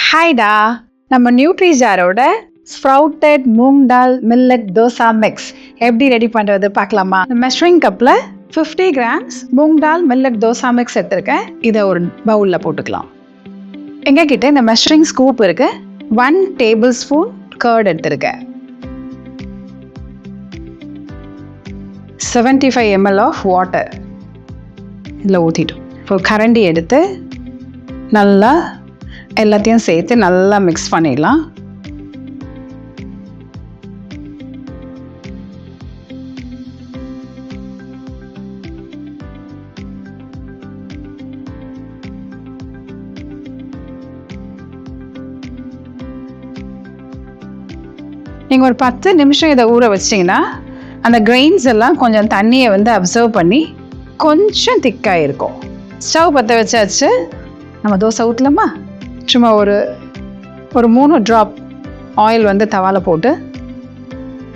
ஹாய்டா, நம்ம நியூட்ரிஜாரோட ஸ்ப்ரவுட்டட் மூங் டால் millet dosa mix எப்படி ready பண்ணுறது பார்க்கலாமா? மெஷரிங் கப்பில் 50 கிராம்ஸ் மூங் டால் மில்லட் தோசா மிக்ஸ் எடுத்திருக்கேன். இதை ஒரு பவுலில் போட்டுக்கலாம். எங்ககிட்ட இந்த மெஷரிங் ஸ்கூப் இருக்கு. 1 டேபிள் ஸ்பூன் கர்ட் எடுத்திருக்கேன். 75 ml ஆஃப் வாட்டர் இதில் ஊற்றிட்டோம். இப்போ கரண்டி எடுத்து நல்லா எல்லாத்தையும் சேர்த்து நல்லா மிக்ஸ் பண்ணிடலாம். நீங்கள் ஒரு 10 நிமிஷம் இதை ஊற வச்சிங்கன்னா அந்த கிரெயின்ஸ் எல்லாம் கொஞ்சம் தண்ணியை அப்சர்வ் பண்ணி கொஞ்சம் திக்காக இருக்கும். ஸ்டவ் பற்ற வச்சாச்சு. நம்ம தோசை ஊற்றலாமா? சும்மா ஒரு 3 ட்ராப் ஆயில் தவாவில் போட்டு,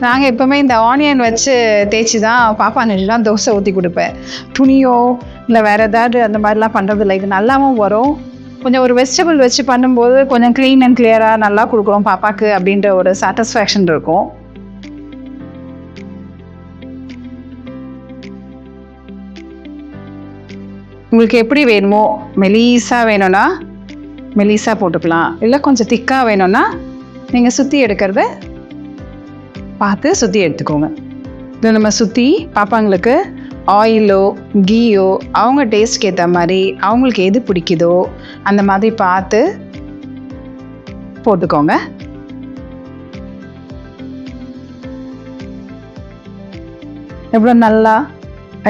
நாங்கள் எப்போவுமே இந்த ஆனியன் வச்சு தேய்ச்சி தான் பாப்பானுலாம் தோசை ஊற்றி கொடுப்பேன். துணியோ இல்லை வேறு ஏதாவது அந்த மாதிரிலாம் பண்ணுறதில்ல. இது நல்லாவும் வரும். கொஞ்சம் ஒரு வெஜிடபிள் வச்சு பண்ணும்போது கொஞ்சம் க்ளீன் அண்ட் கிளியராக நல்லா கொடுக்குறோம் பாப்பாவுக்கு அப்படின்ற ஒரு சாட்டிஸ்ஃபேக்ஷன் இருக்கும். உங்களுக்கு எப்படி வேணுமோ, மெலிசாக வேணும்னா மெலிசாக போட்டுக்கலாம், இல்லை கொஞ்சம் திக்காக வேணும்னா நீங்கள் சுற்றி எடுக்கிறத பார்த்து சுற்றி எடுத்துக்கோங்க. இதை நம்ம சுற்றி பாப்பாங்களுக்கு ஆயிலோ கீயோ அவங்க டேஸ்ட்க்கு ஏற்ற மாதிரி அவங்களுக்கு எது பிடிக்குதோ அந்த மாதிரி பார்த்து போட்டுக்கோங்க. எவ்வளோ நல்லா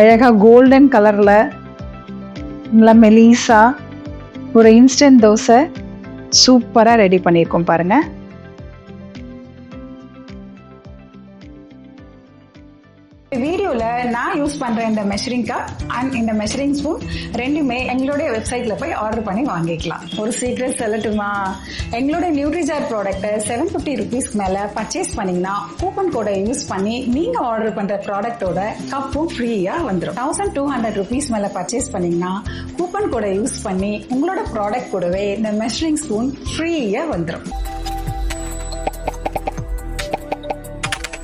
அழகாக கோல்டன் கலரில் நல்லா மெலிசா ஒரு இன்ஸ்டன்ட் தோசை சூப்பராக ரெடி பண்ணியிருக்கோம் பாருங்கள். வீடியோவில் நான் யூஸ் பண்ணுற இந்த மெஷரிங் கப் அண்ட் இந்த மெஷரிங் ஸ்பூன் ரெண்டுமே எங்களுடைய வெப்சைட்டில் போய் ஆர்டர் பண்ணி வாங்கிக்கலாம். ஒரு சீக்ரெட் சொல்லட்டுமா? எங்களுடைய நியூட்ரிஜார் ப்ராடக்ட்டை 750 ருபீஸ்க்கு மேலே பர்ச்சேஸ் பண்ணிங்கன்னா கூப்பன் கோடை யூஸ் பண்ணி நீங்கள் ஆர்டர் பண்ணுற ப்ராடக்டோட கப்பும் ஃப்ரீயாக வந்துடும். 1200 ருபீஸ் மேலே பர்ச்சேஸ் பண்ணிங்கன்னா கூப்பன் கோடை யூஸ் பண்ணி உங்களோட ப்ராடக்ட் கூடவே இந்த மெஷரிங் ஸ்பூன் ஃப்ரீயாக வந்துடும்.